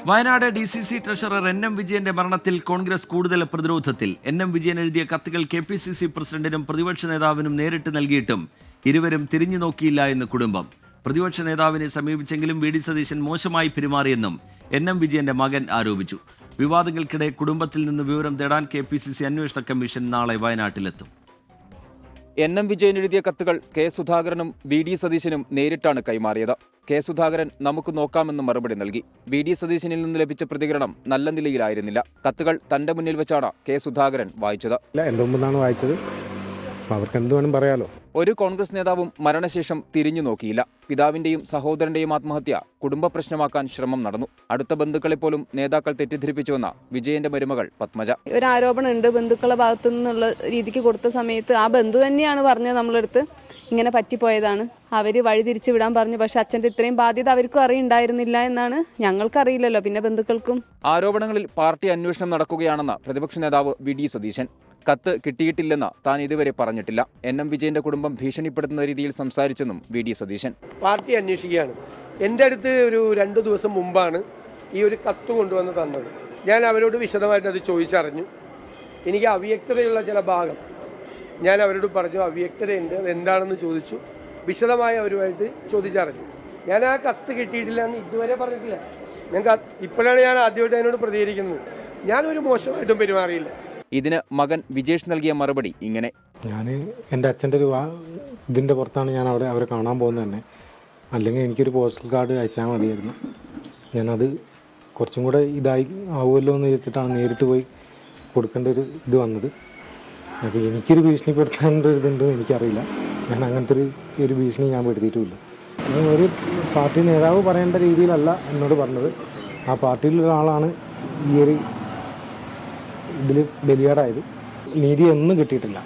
Wayanad DCC treasurer NM വിജയന്റെ മരണത്തിൽ കോൺഗ്രസ് കൂടുതൽ പ്രതിരോധത്തിൽ. NM വിജയൻ എഴുതിയ കത്തുകൾ KPCC പ്രസിഡന്റിനും പ്രതിപക്ഷ നേതാവിനും നേരിട്ട് നൽകിയിട്ടും ഇരുവരും തിരിഞ്ഞു നോക്കിയില്ല എന്ന് കുടുംബം. പ്രതിപക്ഷ നേതാവിനെ സമീപിച്ചെങ്കിലും VD സതീശൻ മോശമായി പെരുമാറിയെന്നും NM വിജയന്റെ മകൻ ആരോപിച്ചു. വിവാദങ്ങൾക്കിടെ കുടുംബത്തിൽ നിന്ന് വിവരം തേടാൻ KPCC അന്വേഷണ കമ്മീഷൻ നാളെ വയനാട്ടിലെത്തും. NM വിജയൻ എഴുതിയ കത്തുകൾ K സുധാകരനും VD സതീശനും നേരിട്ടാണ് കൈമാറിയത്. K സുധാകരൻ നമുക്ക് നോക്കാമെന്ന് മറുപടി നൽകി. VD സതീശനിൽ നിന്ന് ലഭിച്ച പ്രതികരണം നല്ല നിലയിലായിരുന്നില്ല. കത്തുകൾ തന്റെ മുന്നിൽ വെച്ചാണ് K സുധാകരൻ വായിച്ചത്. എന്റെ മുമ്പിന്നാണ് വായിച്ചത്. അവർക്ക് എന്ത് വേണം പറയാലോ. ഒരു കോൺഗ്രസ് നേതാവും മരണശേഷം തിരിഞ്ഞു നോക്കിയില്ല. പിതാവിന്റെയും സഹോദരന്റെയും ആത്മഹത്യ കുടുംബ പ്രശ്നമാക്കാൻ ശ്രമം നടന്നു. അടുത്ത ബന്ധുക്കളെ പോലും നേതാക്കൾ തെറ്റിദ്ധരിപ്പിച്ചുവെന്ന വിജയന്റെ മരുമകൾ പത്മജ. ഒരു ആരോപണം ഉണ്ട് ബന്ധുക്കളെ ഭാഗത്തു നിന്നുള്ള രീതിക്ക് കൊടുത്ത സമയത്ത് ആ ബന്ധു തന്നെയാണ് പറഞ്ഞത് നമ്മളെടുത്ത് ഇങ്ങനെ പറ്റിപ്പോയതാണ്, അവര് വഴി തിരിച്ചു വിടാൻ പറഞ്ഞു. പക്ഷെ അച്ഛന്റെ ഇത്രയും ബാധ്യത അവർക്കും അറിയുണ്ടായിരുന്നില്ല എന്നാണ്. ഞങ്ങൾക്കറിയില്ലല്ലോ, പിന്നെ ബന്ധുക്കൾക്കും. ആരോപണങ്ങളിൽ പാർട്ടി അന്വേഷണം നടക്കുകയാണെന്ന് പ്രതിപക്ഷ നേതാവ് VD സതീശൻ. കത്ത് കിട്ടിയിട്ടില്ലെന്ന് താൻ ഇതുവരെ പറഞ്ഞിട്ടില്ല. NM വിജയന്റെ കുടുംബം ഭീഷണിപ്പെടുത്തുന്ന രീതിയിൽ സംസാരിച്ചെന്നും VD സതീശൻ. പാർട്ടി അന്വേഷിക്കുകയാണ്. എൻ്റെ അടുത്ത് ഒരു 2 ദിവസം മുമ്പാണ് ഈ ഒരു കത്ത് കൊണ്ടുവന്ന് തന്നത്. ഞാൻ അവരോട് വിശദമായിട്ട് അത് ചോദിച്ചറിഞ്ഞു. എനിക്ക് അവ്യക്തതയുള്ള ചില ഭാഗം ഞാൻ അവരോട് പറഞ്ഞു, അവ്യക്തതയുണ്ട്, എന്താണെന്ന് ചോദിച്ചു. വിശദമായി അവരുമായിട്ട് ചോദിച്ചറിഞ്ഞു. ഞാൻ ആ കത്ത് കിട്ടിയിട്ടില്ല എന്ന് ഇതുവരെ പറഞ്ഞിട്ടില്ല. ഇപ്പോഴാണ് ഞാൻ ആദ്യമായിട്ട് അതിനോട് പ്രതികരിക്കുന്നത്. ഞാനൊരു മോശമായിട്ടും പെരുമാറിയില്ല. ഇതിന് മകൻ വിജേഷ് നൽകിയ മറുപടി ഇങ്ങനെ: ഞാൻ എൻ്റെ അച്ഛൻ്റെ ഒരു ഇതിൻ്റെ പുറത്താണ് ഞാൻ അവരെ കാണാൻ പോകുന്നത് തന്നെ. അല്ലെങ്കിൽ എനിക്കൊരു പോസ്റ്റൽ കാർഡ് അയച്ചാൽ മതിയായിരുന്നു. ഞാനത് കുറച്ചും കൂടെ ഇതായി ആവുമല്ലോ എന്ന് വെച്ചിട്ടാണ് നേരിട്ട് പോയി കൊടുക്കേണ്ട ഒരു ഇത് വന്നത്. അപ്പോൾ എനിക്കൊരു ഭീഷണിപ്പെടുത്തേണ്ട ഒരു ഇതുണ്ട് എനിക്കറിയില്ല. ഞാൻ അങ്ങനത്തെ ഒരു ഭീഷണി ഞാൻ പെടുത്തിയിട്ടുമില്ല. ഒരു പാർട്ടി നേതാവ് പറയേണ്ട രീതിയിലല്ല എന്നോട് പറഞ്ഞത്. ആ പാർട്ടിയിലുള്ള ആളാണ് ഈ ഒരു ഇതിൽ ബലിയാടായത്. നീതി ഒന്നും കിട്ടിയിട്ടില്ല.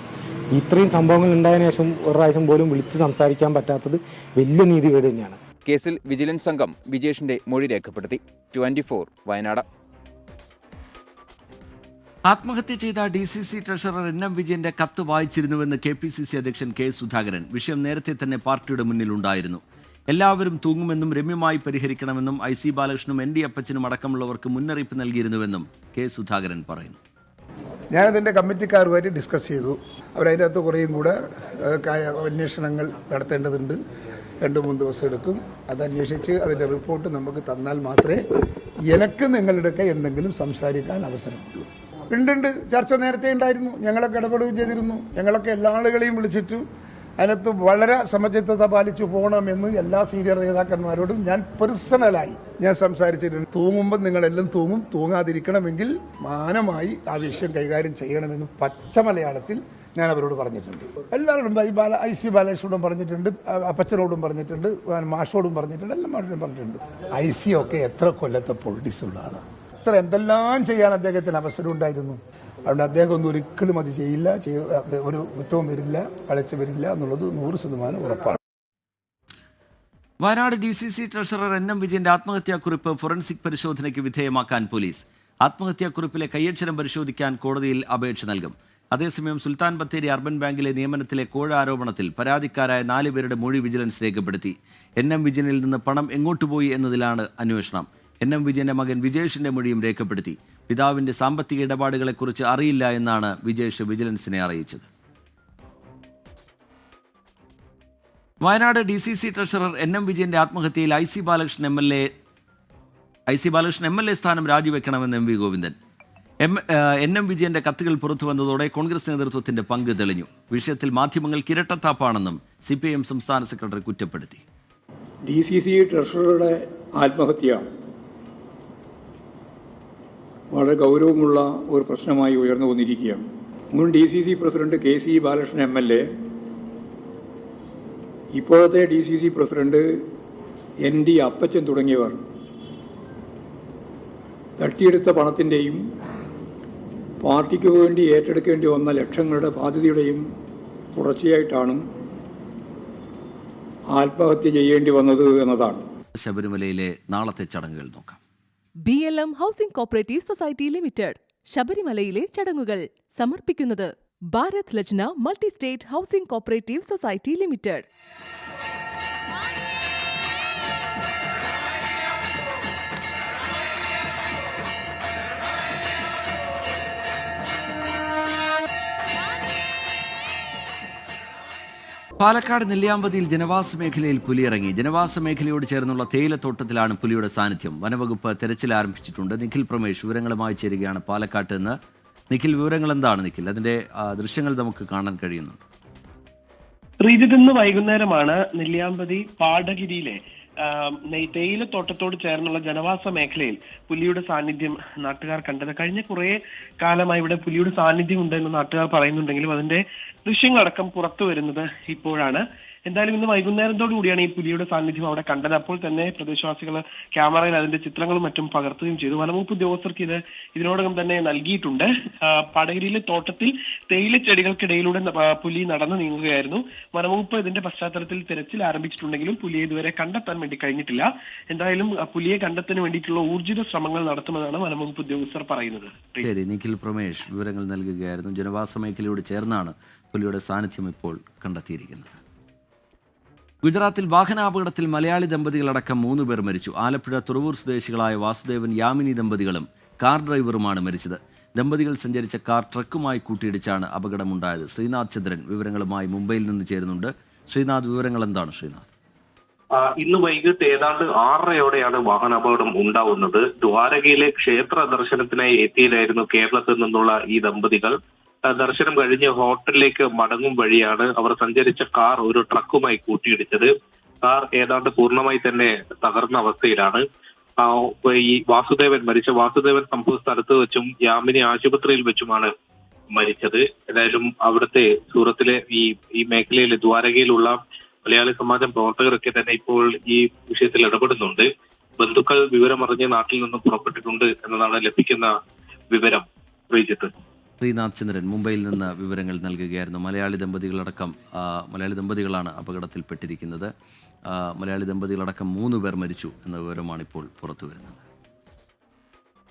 ഇത്രയും സംഭവങ്ങൾ ഉണ്ടായതിനു ശേഷം ഒരു പ്രാവശ്യം പോലും വിളിച്ച് സംസാരിക്കാൻ പറ്റാത്തത് വലിയ നീതികേട് തന്നെയാണ്. കേസിൽ വിജിലൻസ് സംഘം വിജേഷിന്റെ മൊഴി രേഖപ്പെടുത്തി. 24 വയനാട്. ആത്മഹത്യ ചെയ്ത DCC ട്രഷറർ NM വിജയന്റെ കത്ത് വായിച്ചിരുന്നുവെന്ന് KPCC അധ്യക്ഷൻ K സുധാകരൻ. വിഷയം നേരത്തെ തന്നെ പാർട്ടിയുടെ മുന്നിലുണ്ടായിരുന്നു. എല്ലാവരും തൂങ്ങുമെന്നും രമ്യമായി പരിഹരിക്കണമെന്നും IC ബാലകൃഷ്ണനും ND അപ്പച്ചനും അടക്കമുള്ളവർക്ക് മുന്നറിയിപ്പ് നൽകിയിരുന്നുവെന്നും K സുധാകരൻ പറയുന്നു. ഞാനതിൻ്റെ കമ്മിറ്റിക്കാരുമായിട്ട് ഡിസ്കസ് ചെയ്തു. അവരതിൻ്റെ അകത്ത് കുറേയും കൂടെ അന്വേഷണങ്ങൾ നടത്തേണ്ടതുണ്ട്. 2-3 ദിവസം എടുക്കും. അത് അന്വേഷിച്ച് അതിൻ്റെ റിപ്പോർട്ട് നമുക്ക് തന്നാൽ മാത്രമേ എനിക്ക് നിങ്ങളുടെയൊക്കെ എന്തെങ്കിലും സംസാരിക്കാൻ അവസരമുള്ളൂ. ഉണ്ട്, ചർച്ച നേരത്തെ ഉണ്ടായിരുന്നു. ഞങ്ങളൊക്കെ ഇടപെടുകയും ചെയ്തിരുന്നു. ഞങ്ങളൊക്കെ എല്ലാ ആളുകളെയും വിളിച്ചിട്ട് അതിനകത്ത് വളരെ സമചിത്തത പാലിച്ചു പോകണമെന്ന് എല്ലാ സീനിയർ നേതാക്കന്മാരോടും ഞാൻ പേഴ്സണലായി ഞാൻ സംസാരിച്ചിട്ടുണ്ട്. തൂങ്ങുമ്പോൾ നിങ്ങളെല്ലാം തൂങ്ങും, തൂങ്ങാതിരിക്കണമെങ്കിൽ മാനമായി ആ വിഷയം കൈകാര്യം ചെയ്യണമെന്ന് പച്ച മലയാളത്തിൽ ഞാൻ അവരോട് പറഞ്ഞിട്ടുണ്ട്. എല്ലാവരോടും IC ബാലകൃഷ്ണനോടും പറഞ്ഞിട്ടുണ്ട്, അപ്പച്ചനോടും പറഞ്ഞിട്ടുണ്ട്, മാഷോടും പറഞ്ഞിട്ടുണ്ട്, എല്ലാ മാഷോടും പറഞ്ഞിട്ടുണ്ട്. IC ഒക്കെ എത്ര കൊല്ലത്തെ പൊളിറ്റിക്സ് ഉള്ള ആളാണ്. എത്ര എന്തെല്ലാം ചെയ്യാൻ അദ്ദേഹത്തിന് അവസരം ഉണ്ടായിരുന്നു. അതുകൊണ്ട് അദ്ദേഹം ഒന്നും ഒരിക്കലും അത് ചെയ്യില്ല, ഒരു കുറ്റവും വരില്ല, കളിച്ചു വരില്ല എന്നുള്ളത് 100% ഉറപ്പാണ്. വയനാട് DCC ട്രഷറർ NM വിജയന്റെ ആത്മഹത്യാക്കുറിപ്പ് ഫോറൻസിക് പരിശോധനയ്ക്ക് വിധേയമാക്കാൻ പോലീസ്. ആത്മഹത്യാക്കുറിപ്പിലെ കയ്യക്ഷരം പരിശോധിക്കാൻ കോടതിയിൽ അപേക്ഷ നൽകും. അതേസമയം സുൽത്താൻ ബത്തേരി അർബൻ ബാങ്കിലെ നിയമനത്തിലെ കോഴ ആരോപണത്തിൽ പരാതിക്കാരായ 4 പേരുടെ മൊഴി വിജിലൻസ് രേഖപ്പെടുത്തി. NM വിജയനിൽ നിന്ന് പണം എങ്ങോട്ടുപോയി എന്നതിലാണ് അന്വേഷണം. NM വിജയന്റെ മകൻ വിജേഷിന്റെ മൊഴിയും രേഖപ്പെടുത്തി. പിതാവിന്റെ സാമ്പത്തിക ഇടപാടുകളെക്കുറിച്ച് അറിയില്ല എന്നാണ് വിജേഷ് വിജിലൻസിനെ അറിയിച്ചത്. വയനാട് DCC ട്രഷറർ NM വിജയന്റെ ആത്മഹത്യയിൽ IC ബാലകൃഷ്ണൻ MLA സ്ഥാനം രാജിവെക്കണമെന്ന് MV ഗോവിന്ദൻ. NM വിജയന്റെ കത്തുകൾ പുറത്തു വന്നതോടെ കോൺഗ്രസ് നേതൃത്വത്തിന്റെ പങ്ക് തെളിഞ്ഞു. വിഷയത്തിൽ മാധ്യമങ്ങൾക്ക് ഇരട്ടത്താപ്പാണെന്നും CPIM സംസ്ഥാന സെക്രട്ടറി കുറ്റപ്പെടുത്തി. DCC ട്രഷററുടെ ആത്മഹത്യ വളരെ ഗൗരവമുള്ള ഒരു പ്രശ്നമായി ഉയർന്നു വന്നിരിക്കുകയാണ്. മുൻ DCC president KC Balakrishnan MLA, ഇപ്പോഴത്തെ DCC പ്രസിഡന്റ് ND അപ്പച്ചൻ തുടങ്ങിയവർ തട്ടിയെടുത്ത പണത്തിൻ്റെയും പാർട്ടിക്ക് വേണ്ടി ഏറ്റെടുക്കേണ്ടി വന്ന ലക്ഷങ്ങളുടെ ബാധ്യതയുടെയും തുടർച്ചയായിട്ടാണ് ആത്മഹത്യ ചെയ്യേണ്ടി വന്നത് എന്നതാണ്. ശബരിമലയിലെ നാളത്തെ ചടങ്ങുകൾ നോക്കാം. BLM housing cooperative society limited ശബരിമലയിലെ ചടങ്ങുകൾ സമർപ്പിക്കുന്നത് Bharat Lajna multi state housing cooperative society limited. Palakkad നെല്ലിയാമ്പതിയിൽ ജനവാസ മേഖലയിൽ പുലി ഇറങ്ങി. ജനവാസ മേഖലയോട് ചേർന്നുള്ള തേയിലത്തോട്ടത്തിലാണ് പുലിയുടെ സാന്നിധ്യം. വനവകുപ്പ് തെരച്ചിൽ ആരംഭിച്ചിട്ടുണ്ട്. നിഖിൽ പ്രമേഷ് വിവരങ്ങളുമായി ചേരുകയാണ് പാലക്കാട്ട് നിന്ന്. നിഖിൽ, വിവരങ്ങൾ എന്താണ് നിഖിൽ? അതിന്റെ ദൃശ്യങ്ങൾ നമുക്ക് കാണാൻ കഴിയുന്നുണ്ട്. ശ്രീജിത്ത്, ഇന്ന് വൈകുന്നേരമാണ് നെല്ലിയാമ്പതി പാടഗിരിയിലെ തേയിലത്തോട്ടത്തോട് ചേർന്നുള്ള ജനവാസ മേഖലയിൽ പുലിയുടെ സാന്നിധ്യം നാട്ടുകാർ കണ്ടത്. കഴിഞ്ഞ കുറെ കാലമായി ഇവിടെ പുലിയുടെ സാന്നിധ്യം ഉണ്ടെന്ന് നാട്ടുകാർ പറയുന്നുണ്ടെങ്കിലും അതിന്റെ ദൃശ്യങ്ങളടക്കം പുറത്തു വരുന്നത് ഇപ്പോഴാണ്. എന്തായാലും ഇന്ന് വൈകുന്നേരത്തോടുകൂടിയാണ് ഈ പുലിയുടെ സാന്നിധ്യം അവിടെ കണ്ടത്. അപ്പോൾ തന്നെ പ്രദേശവാസികൾ ക്യാമറയിൽ അതിന്റെ ചിത്രങ്ങളും മറ്റും പകർത്തുകയും ചെയ്തു. വനംവകുപ്പ് ഉദ്യോഗസ്ഥർക്ക് ഇതിനോടകം തന്നെ നൽകിയിട്ടുണ്ട്. പാടഗിരിയിലെ തോട്ടത്തിൽ തേയിലച്ചെടികൾക്കിടയിലൂടെ പുലി നടന്നു നീങ്ങുകയായിരുന്നു. വനംവകുപ്പ് ഇതിന്റെ പശ്ചാത്തലത്തിൽ തെരച്ചിൽ ആരംഭിച്ചിട്ടുണ്ടെങ്കിലും പുലിയെ ഇതുവരെ കണ്ടെത്താൻ വേണ്ടി കഴിഞ്ഞിട്ടില്ല. എന്തായാലും പുലിയെ കണ്ടെത്താൻ വേണ്ടിയിട്ടുള്ള ഊർജിത ശ്രമങ്ങൾ നടത്തുമെന്നാണ് വനംവകുപ്പ് ഉദ്യോഗസ്ഥർ പറയുന്നത്. ശരി, നിഖിൽ പ്രമേഷ് വിവരങ്ങൾ നൽകുകയായിരുന്നു. ജനവാസ മേഖലയോട് ചേർന്നാണ് പുലിയുടെ സാന്നിധ്യം ഇപ്പോൾ കണ്ടെത്തിയിരിക്കുന്നത്. ഗുജറാത്തിൽ വാഹനാപകടത്തിൽ മലയാളി ദമ്പതികളടക്കം 3 പേർ മരിച്ചു. ആലപ്പുഴ തുറവൂർ സ്വദേശികളായ വാസുദേവൻ യാമിനി ദമ്പതികളും കാർ ഡ്രൈവറുമാണ് മരിച്ചത്. ദമ്പതികൾ സഞ്ചരിച്ച കാർ ട്രക്കുമായി കൂട്ടിയിടിച്ചാണ് അപകടമുണ്ടായത്. ശ്രീനാഥ് ചന്ദ്രൻ വിവരങ്ങളുമായി മുംബൈയിൽ നിന്ന് ചേരുന്നുണ്ട്. ശ്രീനാഥ്, വിവരങ്ങൾ എന്താണ് ശ്രീനാഥ്? ഇന്ന് വൈകിട്ട് ഏതാണ്ട് 6:30യോടെയാണ് വാഹനാപകടം ഉണ്ടാവുന്നത്. ദ്വാരകയിലെ ക്ഷേത്ര ദർശനത്തിനായി എത്തിയിലായിരുന്നു കേരളത്തിൽ നിന്നുള്ള ഈ ദമ്പതികൾ. ദർശനം കഴിഞ്ഞ് ഹോട്ടലിലേക്ക് മടങ്ങും വഴിയാണ് അവർ സഞ്ചരിച്ച കാർ ഒരു ട്രക്കുമായി കൂട്ടിയിടിച്ചത്. കാർ ഏതാണ്ട് പൂർണ്ണമായി തന്നെ തകർന്ന അവസ്ഥയിലാണ്. ഈ മരിച്ച വാസുദേവൻ സംഭവ സ്ഥലത്ത് വെച്ചും യാമിനി ആശുപത്രിയിൽ വെച്ചുമാണ് മരിച്ചത്. ഏതായാലും അവിടുത്തെ സൂറത്തിലെ ഈ മേഖലയിലെ ദ്വാരകയിലുള്ള മലയാളി സമാജം പ്രവർത്തകരൊക്കെ തന്നെ ഇപ്പോൾ ഈ വിഷയത്തിൽ ഇടപെടുന്നുണ്ട്. ബന്ധുക്കൾ വിവരമറിഞ്ഞ് നാട്ടിൽ നിന്നും പുറപ്പെട്ടിട്ടുണ്ട് എന്നതാണ് ലഭിക്കുന്ന വിവരം. ശ്രീജിത്ത്. ശ്രീനാഥ് ചന്ദ്രൻ മുംബൈയിൽ നിന്ന് വിവരങ്ങൾ നൽകുകയായിരുന്നു. മലയാളി ദമ്പതികളാണ് അപകടത്തിൽപ്പെട്ടിരിക്കുന്നത്. മലയാളി ദമ്പതികളടക്കം 3 പേർ മരിച്ചു എന്ന വിവരമാണ് ഇപ്പോൾ പുറത്തു വരുന്നത്.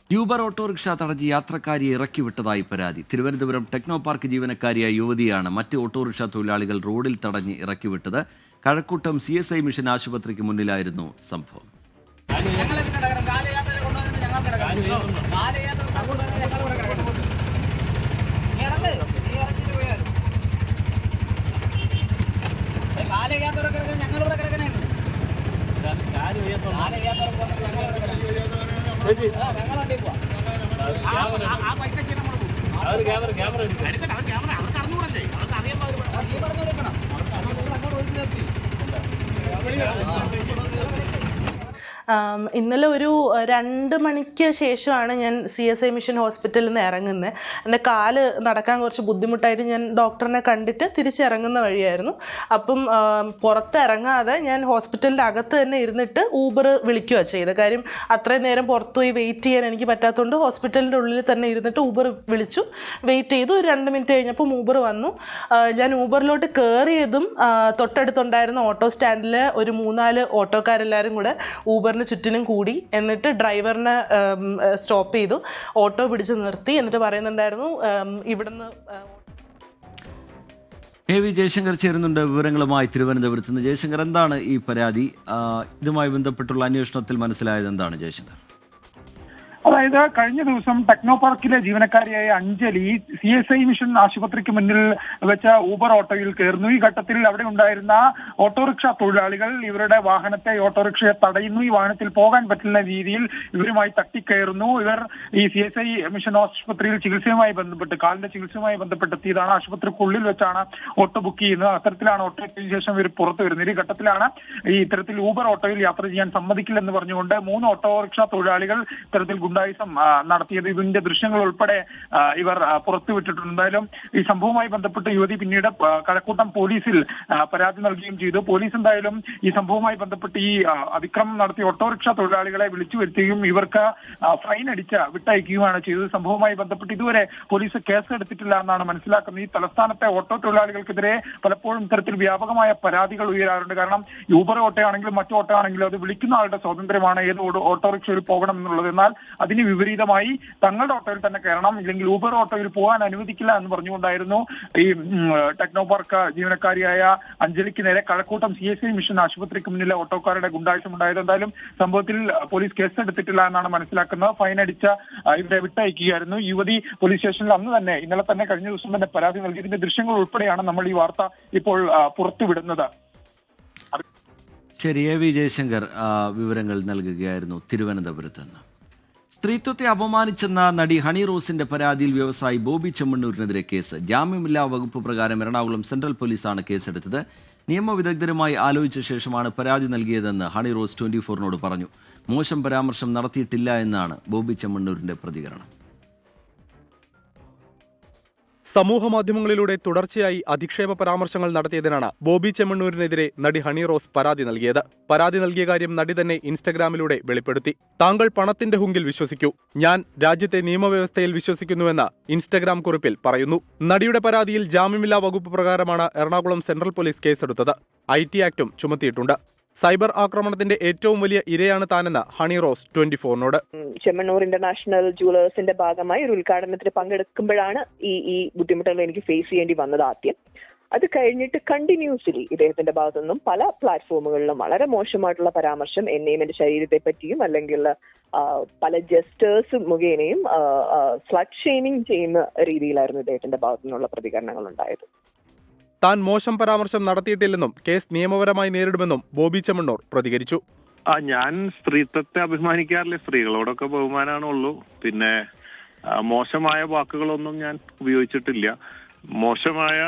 യൂബർ ഓട്ടോറിക്ഷ തടഞ്ഞ് യാത്രക്കാരിയെ ഇറക്കിവിട്ടതായി പരാതി. തിരുവനന്തപുരം ടെക്നോ പാർക്ക് ജീവനക്കാരിയായ യുവതിയാണ് മറ്റ് ഓട്ടോറിക്ഷ തൊഴിലാളികൾ റോഡിൽ തടഞ്ഞ് ഇറക്കിവിട്ടത്. കഴക്കൂട്ടം CSI മിഷൻ ആശുപത്രിക്ക് മുന്നിലായിരുന്നു സംഭവം. ഇന്നലെ ഒരു 2 മണിക്ക് ശേഷമാണ് ഞാൻ CSI മിഷൻ ഹോസ്പിറ്റലിൽ നിന്ന് ഇറങ്ങുന്നത്. എൻ്റെ കാല് നടക്കാൻ കുറച്ച് ബുദ്ധിമുട്ടായിട്ട് ഞാൻ ഡോക്ടറിനെ കണ്ടിട്ട് തിരിച്ചിറങ്ങുന്ന വഴിയായിരുന്നു. അപ്പം പുറത്തിറങ്ങാതെ ഞാൻ ഹോസ്പിറ്റലിൻ്റെ അകത്ത് തന്നെ ഇരുന്നിട്ട് ഊബർ വിളിക്കുകയാണ് ചെയ്തത്. കാര്യം അത്രയും നേരം പുറത്തുപോയി വെയിറ്റ് ചെയ്യാൻ എനിക്ക് പറ്റാത്തതുകൊണ്ട് ഹോസ്പിറ്റലിൻ്റെ ഉള്ളിൽ തന്നെ ഇരുന്നിട്ട് ഊബർ വിളിച്ചു. വെയിറ്റ് ചെയ്തു. ഒരു 2 മിനിറ്റ് കഴിഞ്ഞപ്പോൾ ഊബർ വന്നു. ഞാൻ ഊബറിലോട്ട് കയറിയതും തൊട്ടടുത്തുണ്ടായിരുന്ന ഓട്ടോ സ്റ്റാൻഡിൽ ഒരു 3-4 ഓട്ടോക്കാരെല്ലാവരും കൂടെ ഊബറിന് ചുറ്റിനും കൂടി. എന്നിട്ട് ഡ്രൈവറിനെ സ്റ്റോപ്പ് ചെയ്തു, ഓട്ടോ പിടിച്ച് നിർത്തി. എന്നിട്ട് പറയുന്നുണ്ടായിരുന്നു ഇവിടുന്ന്. AV ജയശങ്കർ ചേരുന്നുണ്ട് വിവരങ്ങളുമായി തിരുവനന്തപുരത്ത് നിന്ന്. ജയശങ്കർ, എന്താണ് ഈ പരാതി? ഇതുമായി ബന്ധപ്പെട്ടുള്ള അന്വേഷണത്തിൽ മനസ്സിലായത് എന്താണ് ജയശങ്കർ? അതായത് കഴിഞ്ഞ ദിവസം ടെക്നോ പാർക്കിലെ ജീവനക്കാരിയായ അഞ്ജലി CSI മിഷൻ ആശുപത്രിക്ക് മുന്നിൽ വെച്ച ഊബർ ഓട്ടോയിൽ കയറുന്നു. ഈ ഘട്ടത്തിൽ അവിടെ ഉണ്ടായിരുന്ന ഓട്ടോറിക്ഷ തൊഴിലാളികൾ ഇവരുടെ വാഹനത്തെ ഓട്ടോറിക്ഷയെ തടയുന്നു. ഈ വാഹനത്തിൽ പോകാൻ പറ്റുന്ന രീതിയിൽ ഇവരുമായി തട്ടിക്കയറുന്നു. ഇവർ ഈ CSI മിഷൻ ആശുപത്രിയിൽ ചികിത്സയുമായി ബന്ധപ്പെട്ട് കാലിന്റെ ചികിത്സയുമായി ബന്ധപ്പെട്ടെത്തിയതാണ്. ആശുപത്രിക്കുള്ളിൽ വെച്ചാണ് ഓട്ടോ ബുക്ക് ചെയ്യുന്നത്. അത്തരത്തിലാണ് ഓട്ടോ എത്തിയതിനു ശേഷം ഇവർ പുറത്തു വരുന്നത്. ഈ ഘട്ടത്തിലാണ് ഈ ഇത്തരത്തിൽ ഊബർ ഓട്ടോയിൽ യാത്ര ചെയ്യാൻ സമ്മതിക്കില്ലെന്ന് പറഞ്ഞുകൊണ്ട് 3 ഓട്ടോറിക്ഷ തൊഴിലാളികൾ ഇത്തരത്തിൽ ഗുണ്ടായിസം നടത്തിയത്. ഇതിന്റെ ദൃശ്യങ്ങൾ ഉൾപ്പെടെ ഇവർ പുറത്തുവിട്ടിട്ടുണ്ട്. എന്തായാലും ഈ സംഭവവുമായി ബന്ധപ്പെട്ട് യുവതി പിന്നീട് കഴക്കൂട്ടം പോലീസിൽ പരാതി നൽകുകയും ചെയ്തു. പോലീസ് എന്തായാലും ഈ സംഭവവുമായി ബന്ധപ്പെട്ട് ഈ അതിക്രമം നടത്തിയ ഓട്ടോറിക്ഷ തൊഴിലാളികളെ വിളിച്ചു വരുത്തുകയും ഇവർക്ക് ഫൈൻ അടിച്ച് വിട്ടയക്കുകയുമാണ് ചെയ്തത്. സംഭവവുമായി ബന്ധപ്പെട്ട് ഇതുവരെ പോലീസ് കേസ് എടുത്തിട്ടില്ല എന്നാണ് മനസ്സിലാക്കുന്നത്. ഈ തലസ്ഥാനത്തെ ഓട്ടോ തൊഴിലാളികൾക്കെതിരെ പലപ്പോഴും ഇത്തരത്തിൽ വ്യാപകമായ പരാതികൾ ഉയരാറുണ്ട്. കാരണം യൂബർ ഓട്ടോ ആണെങ്കിലും മറ്റു ഓട്ടോ ആണെങ്കിലും അത് വിളിക്കുന്ന ആളുടെ സ്വാതന്ത്ര്യമാണ് ഏത് ഓട്ടോറിക്ഷയിൽ പോകണം എന്നുള്ളത്. എന്നാൽ അതിന് വിപരീതമായി തങ്ങളുടെ ഓട്ടോയിൽ തന്നെ കയറണം, ഇല്ലെങ്കിൽ ഊബർ ഓട്ടോയിൽ പോകാൻ അനുവദിക്കില്ല എന്ന് പറഞ്ഞുകൊണ്ടായിരുന്നു ഈ ടെക്നോ പാർക്ക് ജീവനക്കാരിയായ അഞ്ജലിക്ക് നേരെ കഴക്കൂട്ടം CSI മിഷൻ ആശുപത്രിക്ക് മുന്നിലെ ഓട്ടോക്കാരുടെ ഗുണ്ടായുസം ഉണ്ടായത്. എന്തായാലും സംഭവത്തിൽ പോലീസ് കേസെടുത്തിട്ടില്ല എന്നാണ് മനസ്സിലാക്കുന്നത്. ഫൈൻ അടിച്ച ഇവരെ വിട്ടയക്കുകയായിരുന്നു. യുവതി പോലീസ് സ്റ്റേഷനിൽ ഇന്നലെ തന്നെ കഴിഞ്ഞ ദിവസം തന്നെ പരാതി നൽകിയതിന്റെ ദൃശ്യങ്ങൾ ഉൾപ്പെടെയാണ് നമ്മൾ ഈ വാർത്ത ഇപ്പോൾ പുറത്തുവിടുന്നത്. ശരി, AV ജയശങ്കർ വിവരങ്ങൾ നൽകുകയായിരുന്നു തിരുവനന്തപുരത്ത് നിന്ന്. സ്ത്രീത്വത്തെ അപമാനിച്ചെന്ന നടി ഹണി റോസിന്റെ പരാതിയിൽ വ്യവസായി ബോബി ചെമ്മണ്ണൂരിനെതിരെ കേസ്. ജാമ്യമില്ലാ വകുപ്പ് പ്രകാരം എറണാകുളം സെൻട്രൽ പോലീസാണ് കേസെടുത്തത്. നിയമവിദഗ്ധരുമായി ആലോചിച്ച ശേഷമാണ് പരാതി നൽകിയതെന്ന് ഹണി റോസ് 24-നോട് പറഞ്ഞു. മോശം പരാമർശം നടത്തിയിട്ടില്ല എന്നാണ് ബോബി ചെമ്മണ്ണൂരിന്റെ പ്രതികരണം. സമൂഹമാധ്യമങ്ങളിലൂടെ തുടർച്ചയായി അധിക്ഷേപ പരാമർശങ്ങൾ നടത്തിയതിനാണ് ബോബി ചെമ്മണ്ണൂരിനെതിരെ നടി ഹണി റോസ് പരാതി നൽകിയത്. പരാതി നൽകിയ കാര്യം നടി തന്നെ ഇൻസ്റ്റഗ്രാമിലൂടെ വെളിപ്പെടുത്തി. താങ്കൾ പണത്തിന്റെ ഹുങ്കിൽ വിശ്വസിക്കൂ, ഞാൻ രാജ്യത്തെ നിയമവ്യവസ്ഥയിൽ വിശ്വസിക്കുന്നുവെന്ന് ഇൻസ്റ്റഗ്രാം കുറിപ്പിൽ പറയുന്നു. നടിയുടെ പരാതിയിൽ ജാമ്യമില്ലാ വകുപ്പ് പ്രകാരമാണ് എറണാകുളം സെൻട്രൽ പോലീസ് കേസെടുത്തത്. IT ആക്ടും ചുമത്തിയിട്ടുണ്ട്. സൈബർ ആക്രമണത്തിന്റെ ഏറ്റവും വലിയ ഇരയാണ് താനെന്ന് ഹണി റോസ് 24-നോട്. ചെമ്മണ്ണൂർ ഇന്റർനാഷണൽ ജുവലേഴ്സിന്റെ ഭാഗമായി ഒരു ഉദ്ഘാടനത്തിന് പങ്കെടുക്കുമ്പോഴാണ് ഈ ബുദ്ധിമുട്ടുകൾ എനിക്ക് ഫേസ് ചെയ്യേണ്ടി വന്നത് ആദ്യം. അത് കഴിഞ്ഞിട്ട് കണ്ടിന്യൂസ്ലി ഇദ്ദേഹത്തിന്റെ ഭാഗത്തുനിന്നും പല പ്ലാറ്റ്ഫോമുകളിലും വളരെ മോശമായിട്ടുള്ള പരാമർശം എന്നെയും എന്റെ ശരീരത്തെ പറ്റിയും അല്ലെങ്കിൽ പല ജസ്റ്റേഴ്സ് മുഖേനയും സ്ലട്ട് ഷെയ്മിങ് ചെയ്യുന്ന രീതിയിലായിരുന്നു ഇദ്ദേഹത്തിന്റെ ഭാഗത്തുനിന്നുള്ള പ്രതികരണങ്ങൾ ഉണ്ടായത്. താൻ മോശം പരാമർശം നടത്തിയിട്ടില്ലെന്നും കേസ് നിയമപരമായി നേരിടുമെന്നും ബോബി ചെമ്മണ്ണൂർ പ്രതികരിച്ചു. ഞാൻ സ്ത്രീത്വത്തെ അഭിമാനിക്കാറില്ല, സ്ത്രീകളോടൊക്കെ ബഹുമാനമാണുള്ളൂ. പിന്നെ മോശമായ വാക്കുകളൊന്നും ഞാൻ ഉപയോഗിച്ചിട്ടില്ല, മോശമായ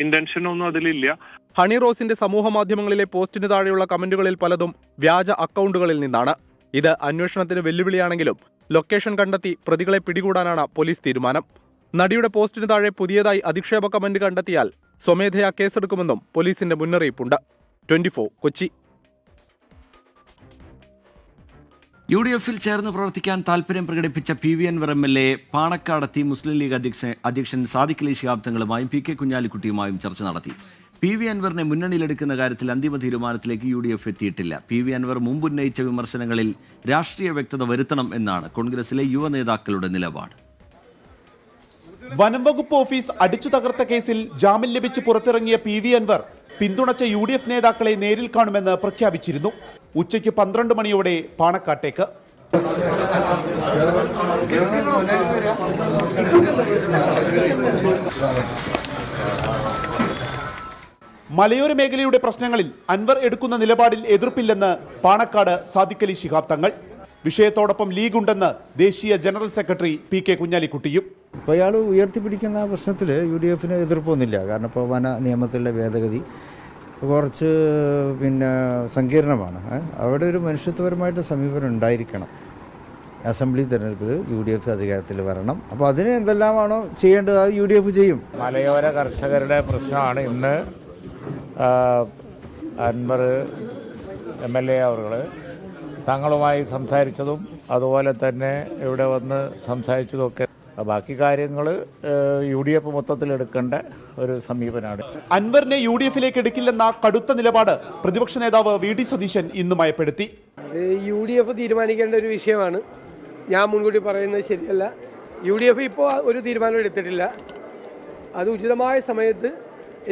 ഇന്റൻഷൻ ഒന്നും അതിലില്ല. ഹണി റോസിന്റെ സമൂഹ മാധ്യമങ്ങളിലെ പോസ്റ്റിന് താഴെയുള്ള കമന്റുകളിൽ പലതും വ്യാജ അക്കൗണ്ടുകളിൽ നിന്നാണ്. ഇത് അന്വേഷണത്തിന് വെല്ലുവിളിയാണെങ്കിലും ലൊക്കേഷൻ കണ്ടെത്തി പ്രതികളെ പിടികൂടാനാണ് പോലീസ് തീരുമാനം. നടിയുടെ പോസ്റ്റിന് താഴെ പുതിയതായി അധിക്ഷേപ കമന്റ് കണ്ടെത്തിയാൽ സ്വമേധയാ കേസെടുക്കുമെന്നും പോലീസിന്റെ മുന്നറിയിപ്പുണ്ട്. 24 കൊച്ചി. UDF-ൽ ചേർന്ന് പ്രവർത്തിക്കാൻ താൽപര്യം പ്രകടിപ്പിച്ച PV അൻവർ MLA പാണക്കാടെത്തി മുസ്ലിം ലീഗ് അധ്യക്ഷൻ സാദിഖ് അലി ശിഹാബ് തങ്ങളുമായും PK കുഞ്ഞാലിക്കുട്ടിയുമായും ചർച്ച നടത്തി. PV അൻവറിനെ മുന്നണിയിലെടുക്കുന്ന കാര്യത്തിൽ അന്തിമ തീരുമാനത്തിലേക്ക് UDF എത്തിയിട്ടില്ല. PV അൻവർ മുമ്പുന്നയിച്ച വിമർശനങ്ങളിൽ രാഷ്ട്രീയ വ്യക്തത വരുത്തണം എന്നാണ് കോൺഗ്രസിലെ യുവ നേതാക്കളുടെ നിലപാട്. വനം വകുപ്പ് ഓഫീസ് അടിച്ചു തകർത്ത കേസിൽ ജാമ്യം ലഭിച്ച് പുറത്തിറങ്ങിയ PV അൻവർ പിന്തുണച്ച UDF നേതാക്കളെ നേരിൽ കാണുമെന്ന് പ്രഖ്യാപിച്ചിരുന്നു. ഉച്ചയ്ക്ക് 12 മണിയോടെ പാണക്കാട്ടേക്ക്. മലയോര മേഖലയുടെ പ്രശ്നങ്ങളിൽ അൻവർ എടുക്കുന്ന നിലപാടിൽ എതിർപ്പില്ലെന്ന് പാണക്കാട് സാദിഖ് അലി ശിഹാബ് തങ്ങൾ. വിഷയത്തോടൊപ്പം ലീഗ് ഉണ്ടെന്ന് ദേശീയ ജനറൽ സെക്രട്ടറി PK കുഞ്ഞാലിക്കുട്ടിയും. ഇപ്പോൾ അയാൾ ഉയർത്തിപ്പിടിക്കുന്ന പ്രശ്നത്തിൽ UDF-ന് എതിർപ്പൊന്നുമില്ല. കാരണം ഇപ്പോൾ വന നിയമത്തിലെ ഭേദഗതി കുറച്ച് സങ്കീർണമാണ്. അവിടെ ഒരു മനുഷ്യത്വപരമായിട്ട് സമീപനം ഉണ്ടായിരിക്കണം. അസംബ്ലി തെരഞ്ഞെടുപ്പിൽ UDF അധികാരത്തിൽ വരണം. അപ്പോൾ അതിന് എന്തെല്ലാമാണോ ചെയ്യേണ്ടത് അത് UDF ചെയ്യും. മലയോര കർഷകരുടെ പ്രശ്നമാണ് ഇന്ന് അൻവർ MLA അവർ തങ്ങളുമായി സംസാരിച്ചതും അതുപോലെ തന്നെ ഇവിടെ വന്ന് സംസാരിച്ചതുമൊക്കെ. ബാക്കി കാര്യങ്ങൾ UDF മൊത്തത്തിലെടുക്കേണ്ട ഒരു സമീപനമാണ്. അൻവറിനെ UDF-ലേക്ക് എടുക്കില്ലെന്ന കടുത്ത നിലപാട് പ്രതിപക്ഷ നേതാവ് VD സതീശൻ ഇന്ന് മയപ്പെടുത്തി. UDF തീരുമാനിക്കേണ്ട ഒരു വിഷയമാണ്. ഞാൻ മുൻകൂട്ടി പറയുന്നത് ശരിയല്ല. UDF ഇപ്പോൾ ഒരു തീരുമാനം എടുത്തിട്ടില്ല. അത് ഉചിതമായ സമയത്ത്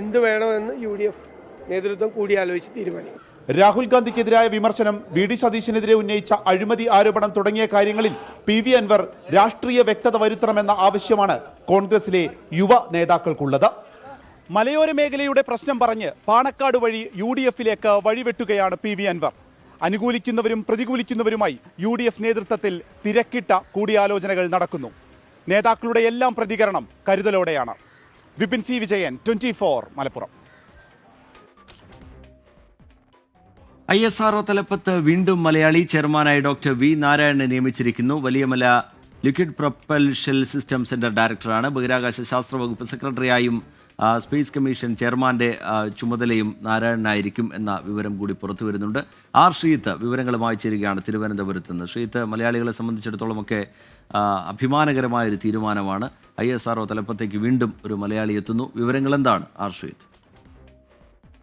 എന്ത് വേണമെന്ന് UDF നേതൃത്വം കൂടിയാലോചിച്ച് തീരുമാനിക്കും. രാഹുൽ ഗാന്ധിക്കെതിരായ വിമർശനം, VD സതീശനെതിരെ ഉന്നയിച്ച അഴിമതി ആരോപണം തുടങ്ങിയ കാര്യങ്ങളിൽ PV അൻവർ രാഷ്ട്രീയ വ്യക്തത വരുത്തണമെന്ന ആവശ്യമാണ് കോൺഗ്രസിലെ യുവ നേതാക്കൾക്കുള്ളത്. മലയോര മേഖലയുടെ പ്രശ്നം പറഞ്ഞ് പാണക്കാട് വഴി UDF-ലേക്ക് വഴിവെട്ടുകയാണ് PV അൻവർ. അനുകൂലിക്കുന്നവരും പ്രതികൂലിക്കുന്നവരുമായി UDF നേതൃത്വത്തിൽ തിരക്കിട്ട കൂടിയാലോചനകൾ നടക്കുന്നു. നേതാക്കളുടെ എല്ലാം പ്രതികരണം കരുതലോടെയാണ്. വിപിൻ C വിജയൻ, 24 മലപ്പുറം. ISRO തലപ്പത്ത് വീണ്ടും മലയാളി ചെയർമാനായി ഡോക്ടർ V നാരായണനെ നിയമിച്ചിരിക്കുന്നു. Valiamala liquid propulsion system centre ഡയറക്ടറാണ്. ബഹിരാകാശ ശാസ്ത്ര വകുപ്പ് സെക്രട്ടറിയായും സ്പേസ് കമ്മീഷൻ ചെയർമാന്റെ ചുമതലയും നാരായണനായിരിക്കും എന്ന വിവരം കൂടി പുറത്തു വരുന്നുണ്ട്. ശ്രീത്ത് വിവരങ്ങളുമായി ചേരുകയാണ് തിരുവനന്തപുരത്ത് നിന്ന്. ശ്രീത്ത്, മലയാളികളെ സംബന്ധിച്ചിടത്തോളമൊക്കെ അഭിമാനകരമായൊരു തീരുമാനമാണ്. ISRO തലപ്പത്തേക്ക് വീണ്ടും ഒരു മലയാളി എത്തുന്നു. വിവരങ്ങൾ എന്താണ് ശ്രീത്ത്?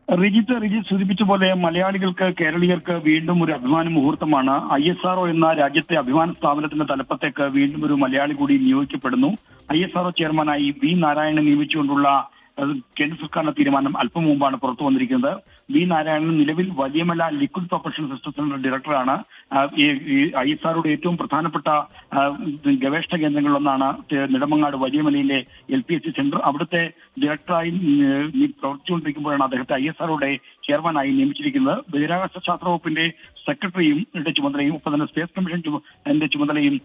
റിജിത്ത് സൂചിപ്പിച്ച പോലെ മലയാളികൾക്ക്, കേരളീയർക്ക് വീണ്ടും ഒരു അഭിമാന മുഹൂർത്തമാണ്. ISRO എന്ന രാജ്യത്തെ അഭിമാന സ്ഥാപനത്തിന്റെ തലപ്പത്തേക്ക് വീണ്ടും ഒരു മലയാളി കൂടി നിയോഗിക്കപ്പെടുന്നു. ISRO ചെയർമാനായി V നാരായണനെ നിയമിച്ചുകൊണ്ടുള്ള കേന്ദ്ര സർക്കാരിന്റെ തീരുമാനം അല്പം മുമ്പാണ് പുറത്തു വന്നിരിക്കുന്നത്. V നാരായണൻ നിലവിൽ വലിയമല ലിക്വിഡ് പ്രൊപ്പൽഷൻ സിസ്റ്റത്തിന്റെ ഡയറക്ടറാണ്. ISROയുടെ ഏറ്റവും പ്രധാനപ്പെട്ട ഗവേഷണ കേന്ദ്രങ്ങളിലൊന്നാണ് നെടുമങ്ങാട് വലിയമലയിലെ LPSC സെന്റർ. അവിടുത്തെ ഡയറക്ടറായി പ്രവർത്തിച്ചുകൊണ്ടിരിക്കുമ്പോഴാണ് അദ്ദേഹത്തെ ISROയുടെ ചെയർമാനായി നിയമിച്ചിരിക്കുന്നത്. ബഹിരാകാശ ശാസ്ത്ര വകുപ്പിന്റെ സെക്രട്ടറിയും ചുമതലയും ഒപ്പം തന്നെ സ്പേസ് കമ്മീഷൻ ചുമതലയും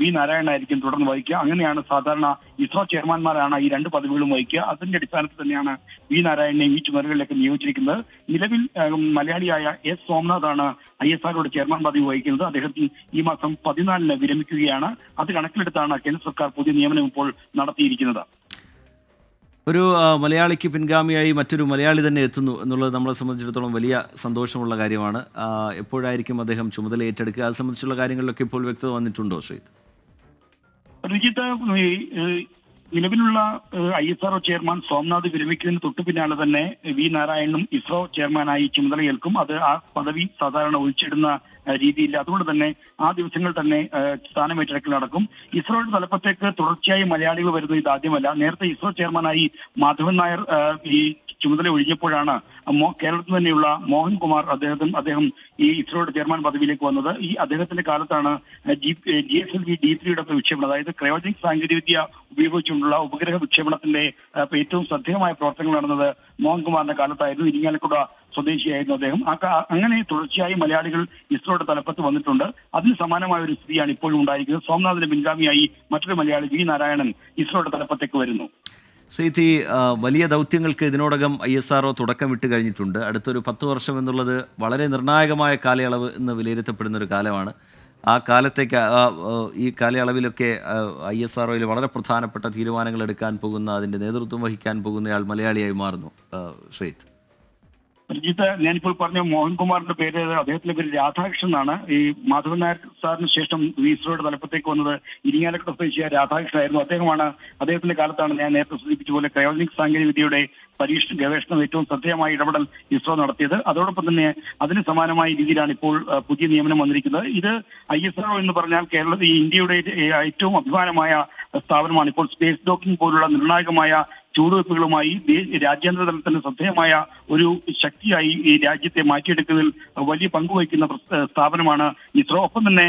V നാരായണനായിരിക്കും തുടർന്ന് വഹിക്കുക. അങ്ങനെയാണ് സാധാരണ ISRO ചെയർമാൻമാരാണ് ഈ രണ്ട് പദവികളും വഹിക്കുക. അതിന്റെ അടിസ്ഥാനത്തിൽ തന്നെയാണ് V നാരായണനെ ഈ ചുമതലകളിലേക്ക് നിയോഗിച്ചിരിക്കുന്നത്. നിലവിൽ മലയാളിയായ S സോമനാഥാണ് ISROയുടെ ചെയർമാൻ പദവി വഹിക്കുന്നത്. അദ്ദേഹത്തിന് ഈ മാസം 14-ന് വിരമിക്കുകയാണ്. അത് കണക്കിലെടുത്താണ് കേന്ദ്ര സർക്കാർ പുതിയ നിയമനം ഇപ്പോൾ നടത്തിയിരിക്കുന്നത്. ഒരു മലയാളിക്ക് പിൻഗാമിയായി മറ്റൊരു മലയാളി തന്നെ എത്തുന്നു എന്നുള്ളത് നമ്മളെ സംബന്ധിച്ചിടത്തോളം വലിയ സന്തോഷമുള്ള കാര്യമാണ്. എപ്പോഴായിരിക്കും അദ്ദേഹം ചുമതല ഏറ്റെടുക്കുക? അത് സംബന്ധിച്ചുള്ള കാര്യങ്ങളിലൊക്കെ ഇപ്പോൾ വ്യക്തത വന്നിട്ടുണ്ടോ ശ്രീത്? റിജിത്ത്, നിലവിലുള്ള ISRO ചെയർമാൻ സോമനാഥ് വിരമിക്കുന്നതിന് തൊട്ടു പിന്നാലെ തന്നെ V നാരായണനും ISRO ചെയർമാനായി ചുമതലയേൽക്കും. അത് ആ പദവി സാധാരണ ഒഴിച്ചിടുന്ന രീതിയില്ല. അതുകൊണ്ട് തന്നെ ആ ദിവസങ്ങൾ തന്നെ സ്ഥാനമേറ്റെടുക്കൽ നടക്കും. ISROയുടെ തലപ്പത്തേക്ക് തുടർച്ചയായി മലയാളികൾ വരുന്നത് ഇതാദ്യമല്ല. നേരത്തെ ISRO ചെയർമാനായി മാധവൻ നായർ ഈ ചുമതല ഒഴിഞ്ഞപ്പോഴാണ് കേരളത്തിൽ തന്നെയുള്ള മോഹൻകുമാർ അദ്ദേഹം ഈ ISROയുടെ ചെയർമാൻ പദവിയിലേക്ക് വന്നത്. ഈ അദ്ദേഹത്തിന്റെ കാലത്താണ് GSLV D3യുടെ വിക്ഷേപണം, അതായത് ക്രയോജനിക് സാങ്കേതികവിദ്യ ഉപയോഗിച്ചുകൊണ്ടുള്ള ഉപഗ്രഹ വിക്ഷേപണത്തിന്റെ ഏറ്റവും ശ്രദ്ധേയമായ പ്രവർത്തനങ്ങൾ നടന്നത് മോഹൻകുമാറിന്റെ കാലത്തായിരുന്നു. ഇരിങ്ങാലക്കുട സ്വദേശിയായിരുന്നു അദ്ദേഹം. അങ്ങനെ തുടർച്ചയായി മലയാളികൾ ISROയുടെ തലപ്പത്ത് വന്നിട്ടുണ്ട്. അതിന് സമാനമായ ഒരു സ്ഥിതിയാണ് ഇപ്പോഴും ഉണ്ടായിരിക്കുന്നത്. സോമനാഥിന്റെ പിൻഗാമിയായി മറ്റൊരു മലയാളി V നാരായണൻ ISROയുടെ തലപ്പത്തേക്ക് വരുന്നു. ശ്രീതി, വലിയ ദൗത്യങ്ങൾക്ക് ഇതിനോടകം ISRO തുടക്കമിട്ട് കഴിഞ്ഞിട്ടുണ്ട്. അടുത്തൊരു 10 വർഷം എന്നുള്ളത് വളരെ നിർണായകമായ കാലയളവ് എന്ന് വിലയിരുത്തപ്പെടുന്ന ഒരു കാലമാണ്. ആ കാലത്തേക്ക് ഈ കാലയളവിലൊക്കെ ISROയിൽ വളരെ പ്രധാനപ്പെട്ട തീരുമാനങ്ങൾ എടുക്കാൻ പോകുന്ന, അതിൻ്റെ നേതൃത്വം വഹിക്കാൻ പോകുന്നയാൾ മലയാളിയായി മാറുന്നു. ശ്രീത്, രഞ്ജിത്ത്, ഞാനിപ്പോൾ പറഞ്ഞ മോഹൻകുമാറിന്റെ പേര്, അദ്ദേഹത്തിന്റെ പേര് രാധാകൃഷ്ണൻ എന്നാണ്. ഈ മാധവൻ നായർ സാറിന് ശേഷം ISROയുടെ തലപ്പത്തേക്ക് വന്നത് ഇരിങ്ങാലക്കുട സ്വദേശിയായ രാധാകൃഷ്ണനായിരുന്നു. അദ്ദേഹത്തിന്റെ കാലത്താണ് ഞാൻ നേരത്തെ സൂചിപ്പിച്ച പോലെ ക്രയോജനിക് സാങ്കേതികവിദ്യയുടെ ഗവേഷണം ഏറ്റവും ശ്രദ്ധേയമായ ഇടപെടൽ ISRO നടത്തിയത്. അതോടൊപ്പം തന്നെ അതിന് സമാനമായ രീതിയിലാണ് ഇപ്പോൾ പുതിയ നിയമനം വന്നിരിക്കുന്നത്. ഇത് ISRO എന്ന് പറഞ്ഞാൽ ഇന്ത്യയുടെ ഏറ്റവും അഭിമാനമായ സ്ഥാപനമാണ്. ഇപ്പോൾ സ്പേസ് ഡോക്കിംഗ് പോലുള്ള നിർണായകമായ ചുവടുവയ്പ്പുകളുമായി രാജ്യാന്തര തലത്തിൽ ശ്രദ്ധേയമായ ഒരു ശക്തിയായി ഈ രാജ്യത്തെ മാറ്റിയെടുക്കുന്നതിൽ വലിയ പങ്കുവഹിക്കുന്ന സ്ഥാപനമാണ് ISRO. ഒപ്പം തന്നെ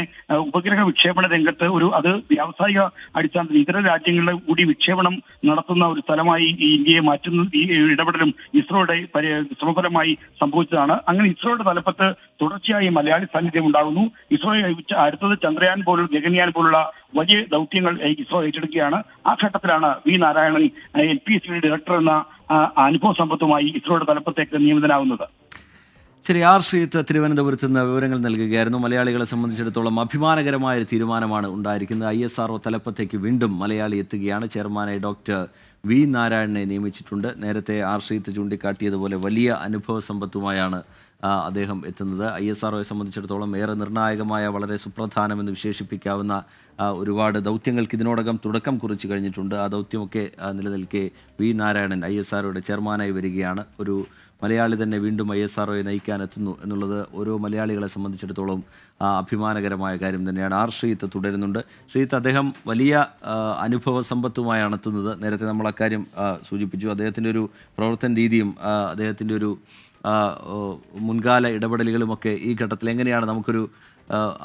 ഉപഗ്രഹ വിക്ഷേപണ രംഗത്ത് അത് വ്യാവസായിക അടിസ്ഥാനത്തിൽ ഇതര രാജ്യങ്ങളുടെ കൂടി വിക്ഷേപണം നടത്തുന്ന ഒരു സ്ഥലമായി ഈ ഇന്ത്യയെ മാറ്റുന്ന ഈ ഇടപെടലും ISROയുടെ ശ്രമഫലമായി സംഭവിച്ചതാണ്. അങ്ങനെ ISROയുടെ തലപ്പത്ത് തുടർച്ചയായി മലയാളി സാന്നിധ്യം ഉണ്ടാകുന്നു. ISRO അടുത്തത് ചന്ദ്രയാൻ പോലുള്ള ഗഗൻയാൻ പോലുള്ള വലിയ ദൗത്യങ്ങൾ ISRO ഏറ്റെടുക്കുകയാണ്. ആ ഘട്ടത്തിലാണ് V നാരായണൻ LPSC ഡയറക്ടർ എന്ന അനുഭവ സമ്പത്തുമായി ISROയുടെ തലപ്പത്തേക്ക് നിയമിതനാകുന്നത്. ശരി, ശ്രീത്ത് തിരുവനന്തപുരത്ത് നിന്ന് വിവരങ്ങൾ നൽകുകയായിരുന്നു. മലയാളികളെ സംബന്ധിച്ചിടത്തോളം അഭിമാനകരമായ ഒരു തീരുമാനമാണ് ഉണ്ടായിരിക്കുന്നത്. ISRO തലപ്പത്തേക്ക് വീണ്ടും മലയാളി എത്തുകയാണ്. ചെയർമാനായി ഡോക്ടർ V നാരായണനെ നിയമിച്ചിട്ടുണ്ട്. നേരത്തെ ശ്രീത്ത് ചൂണ്ടിക്കാട്ടിയതുപോലെ വലിയ അനുഭവ സമ്പത്തുമായാണ് അദ്ദേഹം എത്തുന്നത്. ISROയെ സംബന്ധിച്ചിടത്തോളം ഏറെ നിർണായകമായ, വളരെ സുപ്രധാനമെന്ന് വിശേഷിപ്പിക്കാവുന്ന ഒരുപാട് ദൗത്യങ്ങൾക്ക് ഇതിനോടകം തുടക്കം കുറിച്ച് കഴിഞ്ഞിട്ടുണ്ട്. ആ ദൗത്യമൊക്കെ നിലനിൽക്കെ V നാരായണൻ ISROയുടെ ചെയർമാനായി വരികയാണ്. ഒരു മലയാളി തന്നെ വീണ്ടും ISROയെ നയിക്കാനെത്തുന്നു എന്നുള്ളത് ഓരോ മലയാളികളെ സംബന്ധിച്ചിടത്തോളം അഭിമാനകരമായ കാര്യം തന്നെയാണ്. ശ്രീത്ത് തുടരുന്നുണ്ട്. ശ്രീത്ത്, അദ്ദേഹം വലിയ അനുഭവ സമ്പത്തുമായാണ് എത്തുന്നത്. നേരത്തെ നമ്മൾ അക്കാര്യം സൂചിപ്പിച്ചു. അദ്ദേഹത്തിൻ്റെ ഒരു പ്രവർത്തന രീതിയും അദ്ദേഹത്തിൻ്റെ ഒരു മുൻകാല ഇടപെടലുകളുമൊക്കെ ഈ ഘട്ടത്തിൽ എങ്ങനെയാണ് നമുക്കൊരു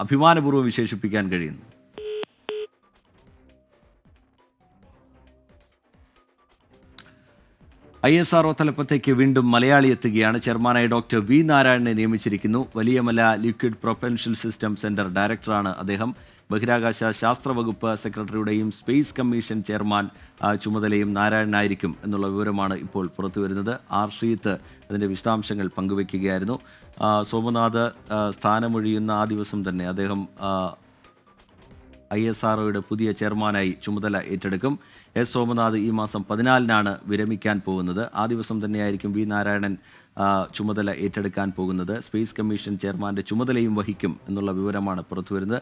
അഭിമാനപൂർവ്വം വിശേഷിപ്പിക്കാൻ കഴിയുന്നത്? ISRO തലപ്പത്തേക്ക് വീണ്ടും മലയാളി എത്തുകയാണ്. ചെയർമാനായി ഡോക്ടർ V നാരായണനെ നിയമിച്ചിരിക്കുന്നു. Valiamala liquid propulsion system centre ഡയറക്ടറാണ് അദ്ദേഹം. ബഹിരാകാശ ശാസ്ത്ര വകുപ്പ് സെക്രട്ടറിയുടെയും സ്പേസ് കമ്മീഷൻ ചെയർമാൻ ചുമതലയും നാരായണനായിരിക്കും എന്നുള്ള വിവരമാണ് ഇപ്പോൾ പുറത്തു വരുന്നത്. ശ്രീത്ത് അതിൻ്റെ വിശദാംശങ്ങൾ പങ്കുവയ്ക്കുകയായിരുന്നു. സോമനാഥ് സ്ഥാനമൊഴിയുന്ന ആ ദിവസം തന്നെ അദ്ദേഹം ISROയുടെ പുതിയ ചെയർമാനായി ചുമതല ഏറ്റെടുക്കും. S സോമനാഥ് ഈ മാസം 14-നാണ് വിരമിക്കാൻ പോകുന്നത്. ആ ദിവസം തന്നെയായിരിക്കും V നാരായണൻ ചുമതല ഏറ്റെടുക്കാൻ പോകുന്നത്. സ്പേസ് കമ്മീഷൻ ചെയർമാൻ്റെ ചുമതലയും വഹിക്കും എന്നുള്ള വിവരമാണ് പുറത്തു വരുന്നത്.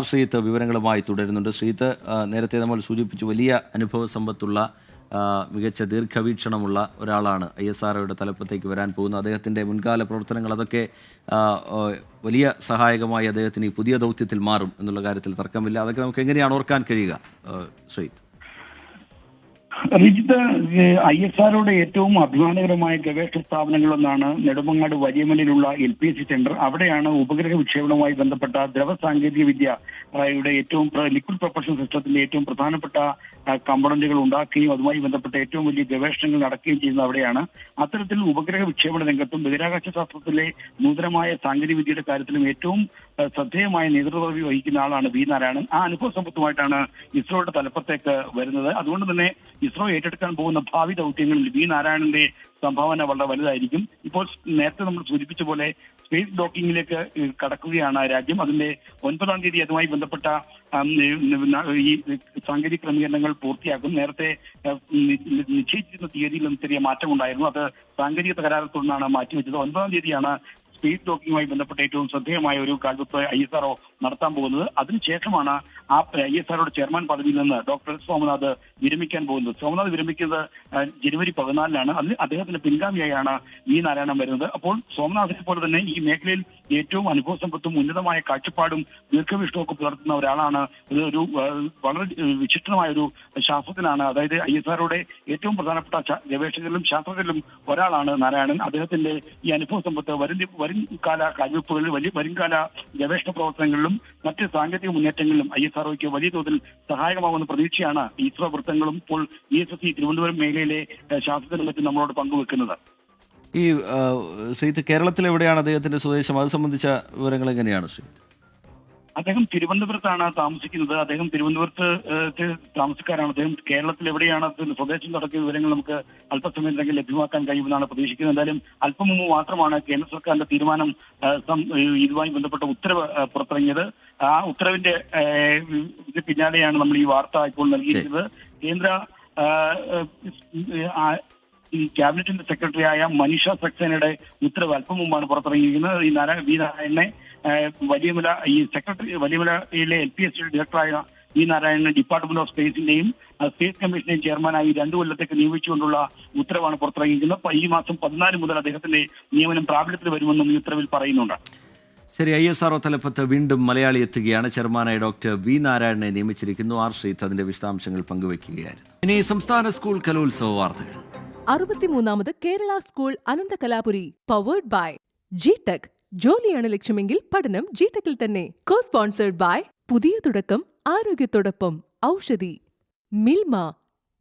ശ്രീത്ത് വിവരങ്ങളുമായി തുടരുന്നുണ്ട്. ശ്രീത്ത്, നേരത്തെ നമ്മൾ സൂചിപ്പിച്ചു വലിയ അനുഭവ സമ്പത്തുള്ള മികച്ച ദീർഘവീക്ഷണമുള്ള ഒരാളാണ് ISROയുടെ തലപ്പത്തേക്ക് വരാൻ പോകുന്നത്. അദ്ദേഹത്തിൻ്റെ മുൻകാല പ്രവർത്തനങ്ങൾ അതൊക്കെ വലിയ സഹായകമായി അദ്ദേഹത്തിന് ഈ പുതിയ ദൗത്യത്തിൽ മാറും എന്നുള്ള കാര്യത്തിൽ തർക്കമില്ല. അതൊക്കെ നമുക്ക് എങ്ങനെയാണ് ഓർക്കാൻ കഴിയുക ശ്രീത്? റിജിത്ത്, ISROയുടെ ഏറ്റവും അഭിമാനകരമായ ഗവേഷണ സ്ഥാപനങ്ങളൊന്നാണ് നെടുമങ്ങാട് വലിയമലയിലുള്ള LPSC സെന്റർ. അവിടെയാണ് ഉപഗ്രഹ വിക്ഷേപണവുമായി ബന്ധപ്പെട്ട ദ്രവ സാങ്കേതിക വിദ്യയുടെ ഏറ്റവും ലിക്വിഡ് പ്രൊപ്പൽഷൻ സിസ്റ്റത്തിന്റെ ഏറ്റവും പ്രധാനപ്പെട്ട കമ്പോണന്റുകൾ ഉണ്ടാക്കുകയും അതുമായി ബന്ധപ്പെട്ട ഏറ്റവും വലിയ ഗവേഷണങ്ങൾ നടക്കുകയും ചെയ്യുന്നത് അവിടെയാണ്. അത്തരത്തിൽ ഉപഗ്രഹ വിക്ഷേപണ രംഗത്തും ബഹിരാകാശ ശാസ്ത്രത്തിലെ നൂതനമായ സാങ്കേതിക വിദ്യയുടെ കാര്യത്തിലും ഏറ്റവും ശ്രദ്ധേയമായ നേതൃത്വം വഹിക്കുന്ന ആളാണ് വി നാരായണൻ. ആ അനുഭവ സമ്പത്തുമായിട്ടാണ് ഇസ്രോയുടെ തലപ്പത്തേക്ക് വരുന്നത്. അതുകൊണ്ട് തന്നെ ഇസ്രോ ഏറ്റെടുക്കാൻ പോകുന്ന ഭാവി ദൗത്യങ്ങളിൽ വി നാരായണന്റെ സംഭാവന വളരെ വലുതായിരിക്കും. ഇപ്പോൾ നേരത്തെ നമ്മൾ സൂചിപ്പിച്ച പോലെ സ്പേസ് ഡോക്കിങ്ങിലേക്ക് കടക്കുകയാണ് രാജ്യം. അതിന്റെ 9-ാം തീയതി അതുമായി ബന്ധപ്പെട്ട ഈ സാങ്കേതിക ക്രമീകരണങ്ങൾ പൂർത്തിയാക്കും. നേരത്തെ നിശ്ചയിച്ചിരുന്ന തീയതിയിൽ നിന്ന് ചെറിയ മാറ്റമുണ്ടായിരുന്നു. അത് സാങ്കേതിക തകരാറിൽ തുടർന്നാണ് മാറ്റിവെച്ചത്. 9-ാം തീയതിയാണ് സ്പേസ് ഡോക്കിങ്ങുമായി ബന്ധപ്പെട്ട ഏറ്റവും ശ്രദ്ധേയമായ ഒരു കാൽവെപ്പ് ISRO നടത്താൻ പോകുന്നത്. അതിനുശേഷമാണ് ആ ISROയുടെ ചെയർമാൻ പദവിയിൽ നിന്ന് ഡോക്ടർ സോമനാഥ് വിരമിക്കാൻ പോകുന്നത്. സോമനാഥ് വിരമിക്കുന്നത് ജനുവരി 14-നാണ്. അതിന് അദ്ദേഹത്തിന്റെ പിൻഗാമിയായാണ് വി നാരായണൻ വരുന്നത്. അപ്പോൾ സോമനാഥിനെ പോലെ തന്നെ ഈ മേഖലയിൽ ഏറ്റവും അനുഭവ സമ്പത്തും ഉന്നതമായ കാഴ്ചപ്പാടും ദീർഘവീക്ഷണമൊക്കെ പുലർത്തുന്ന ഒരാളാണ്. ഒരു വളരെ വിശിഷ്ടമായ ഒരു ശാസ്ത്രജ്ഞനാണ്. അതായത് ISROയുടെ ഏറ്റവും പ്രധാനപ്പെട്ട ഗവേഷകരിലും ശാസ്ത്രജ്ഞരിലും ഒരാളാണ് നാരായണൻ. അദ്ദേഹത്തിന്റെ ഈ അനുഭവ സമ്പത്ത് വരുംകാല കാൽവെപ്പുകളിൽ വരുംകാല ഗവേഷണ പ്രവർത്തനങ്ങളിലും മറ്റ് സാങ്കേതിക മുന്നേറ്റങ്ങളിലും ISROയ്ക്ക് വലിയ തോതിൽ സഹായകമാകുന്ന പ്രതീക്ഷയാണ് ഇസ്രോ വൃത്തങ്ങളും ഇപ്പോൾ ESSC തിരുവനന്തപുരം മേഖലയിലെ ശാസ്ത്രജ്ഞരും മറ്റും നമ്മളോട് പങ്കുവെക്കുന്നത്. ഈ ശ്രീത്ത്, കേരളത്തിൽ എവിടെയാണ് അദ്ദേഹത്തിന്റെ സ്വദേശം? അത് സംബന്ധിച്ച വിവരങ്ങൾ എങ്ങനെയാണ് ശ്രീത്ത്? അദ്ദേഹം തിരുവനന്തപുരത്താണ് താമസിക്കുന്നത്. അദ്ദേഹം തിരുവനന്തപുരത്ത് താമസക്കാരാണ്. അദ്ദേഹം കേരളത്തിൽ എവിടെയാണ് സ്വദേശം നടത്തിയ വിവരങ്ങൾ നമുക്ക് അല്പസമയത്തിനെങ്കിൽ ലഭ്യമാക്കാൻ കഴിയുമെന്നാണ് പ്രതീക്ഷിക്കുന്നത്. എന്തായാലും അല്പം മുമ്പ് മാത്രമാണ് കേന്ദ്ര സർക്കാരിന്റെ തീരുമാനം ഇതുമായി ബന്ധപ്പെട്ട ഉത്തരവ് പുറത്തിറങ്ങിയത്. ആ ഉത്തരവിന്റെ പിന്നാലെയാണ് നമ്മൾ ഈ വാർത്ത ഇപ്പോൾ നൽകിയിരിക്കുന്നത്. കേന്ദ്ര ഈ ക്യാബിനറ്റിന്റെ സെക്രട്ടറിയായ മനീഷ സക്സേനയുടെ ഉത്തരവ് അല്പം മുമ്പാണ് പുറത്തിറങ്ങിയിരിക്കുന്നത്. ഈ വി നാരായണനെ വലിയമല വലിയമലയിലെ LPSC ഡയറക്ടറായ വി നാരായണനെ ഡിപ്പാർട്ട്മെന്റ് ഓഫ് സ്പേസിന്റെയും സ്പേസ് കമ്മീഷന്റെയും ചെയർമാനായി 2 കൊല്ലത്തേക്ക് നിയമിച്ചുകൊണ്ടുള്ള ഉത്തരവാണ് പുറത്തിറങ്ങിയിരിക്കുന്നത്. ഈ മാസം 14 മുതൽ അദ്ദേഹത്തിന്റെ നിയമനം പ്രാബല്യത്തിൽ വരുമെന്നും ഈ ഉത്തരവിൽ പറയുന്നുണ്ട്. ശരി, ISRO തലപ്പത്ത് വീണ്ടും മലയാളി എത്തുകയാണ്. ചെയർമാനായ ഡോക്ടർ വി നാരായണനെ നിയമിച്ചിരിക്കുന്നു. ശ്രീത്ത് അതിന്റെ വിശദാംശങ്ങൾ പങ്കുവയ്ക്കുകയായിരുന്നു. ഇനി സംസ്ഥാന സ്കൂൾ കലോത്സവ വാർത്തകൾ. 63ാമത് Kerala school Ananthakalapuri powered by GTech. ജോലിയാണ് ലക്ഷ്യമെങ്കിൽ പഠനം GTechൽ തന്നെ. കോ സ്പോൺസേർഡ് ബൈ പുതിയ തുടക്കം ആരോഗ്യത്തോടൊപ്പം ഔഷധി. മിൽമ,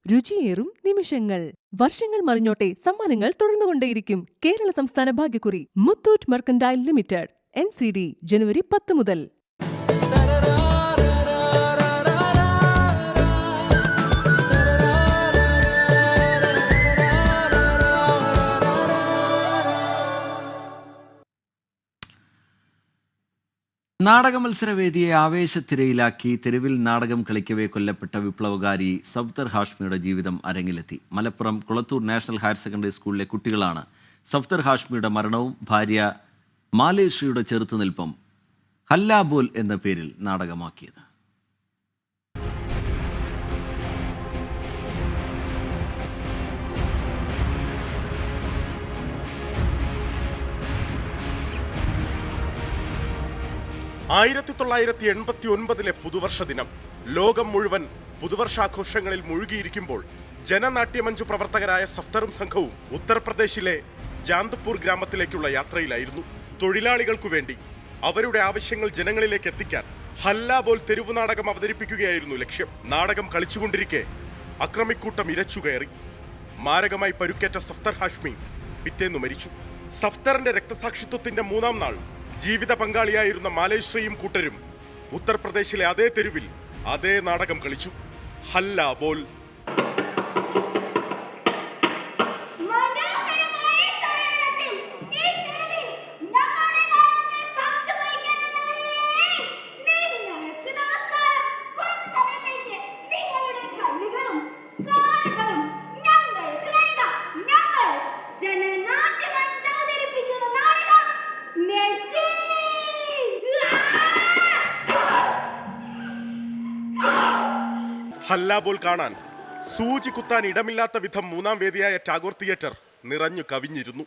രുചിയേറും നിമിഷങ്ങൾ. വർഷങ്ങൾ മറിഞ്ഞോട്ടെ, സമ്മാനങ്ങൾ തുടർന്നുകൊണ്ടേയിരിക്കും. കേരള സംസ്ഥാന ഭാഗ്യക്കുറി. Muthoot mercantile limited. NCD ജനുവരി 10 മുതൽ. നാടക മത്സരവേദിയെ ആവേശത്തിരയിലാക്കി തെരുവിൽ നാടകം കളിക്കവേ കൊല്ലപ്പെട്ട വിപ്ലവകാരി സഫ്ദർ ഹാഷ്മിയുടെ ജീവിതം അരങ്ങിലെത്തി. Malappuram Kulathur national higher secondary സ്കൂളിലെ കുട്ടികളാണ് സഫ്ദർ ഹാഷ്മിയുടെ മരണവും ഭാര്യ മാലേശ്രീയുടെ ചെറുത്തുനിൽപ്പും ഹല്ലാബോൽ എന്ന പേരിൽ നാടകമാക്കിയത്. ആയിരത്തി 1989 പുതുവർഷ ദിനം. ലോകം മുഴുവൻ പുതുവർഷാഘോഷങ്ങളിൽ മുഴുകിയിരിക്കുമ്പോൾ ജനനാട്യമഞ്ച് പ്രവർത്തകരായ സഫ്ദറും സംഘവും ഉത്തർപ്രദേശിലെ ജാന്തപൂർ ഗ്രാമത്തിലേക്കുള്ള യാത്രയിലായിരുന്നു. തൊഴിലാളികൾക്കു വേണ്ടി അവരുടെ ആവശ്യങ്ങൾ ജനങ്ങളിലേക്ക് എത്തിക്കാൻ ഹല്ലാബോൽ തെരുവു നാടകം അവതരിപ്പിക്കുകയായിരുന്നു ലക്ഷ്യം. നാടകം കളിച്ചുകൊണ്ടിരിക്കെ അക്രമിക്കൂട്ടം ഇരച്ചുകയറി. മാരകമായി പരുക്കേറ്റ സഫ്ദർ ഹാഷ്മി പിറ്റേന്നു മരിച്ചു. സഫ്ദറിന്റെ രക്തസാക്ഷിത്വത്തിന്റെ 3-ാം നാൾ ജീവിത പങ്കാളിയായിരുന്ന മാലേശ്രീയും കൂട്ടരും ഉത്തർപ്രദേശിലെ അതേ തെരുവിൽ അതേ നാടകം കളിച്ചു. ഹല്ലാബോൽ. ഹല്ലാബോൽ കാണാൻ സൂചി കുത്താൻ ഇടമില്ലാത്ത വിധം മൂന്നാം വേദിയായ ടാഗോർ തിയേറ്റർ നിറഞ്ഞു കവിഞ്ഞിരുന്നു.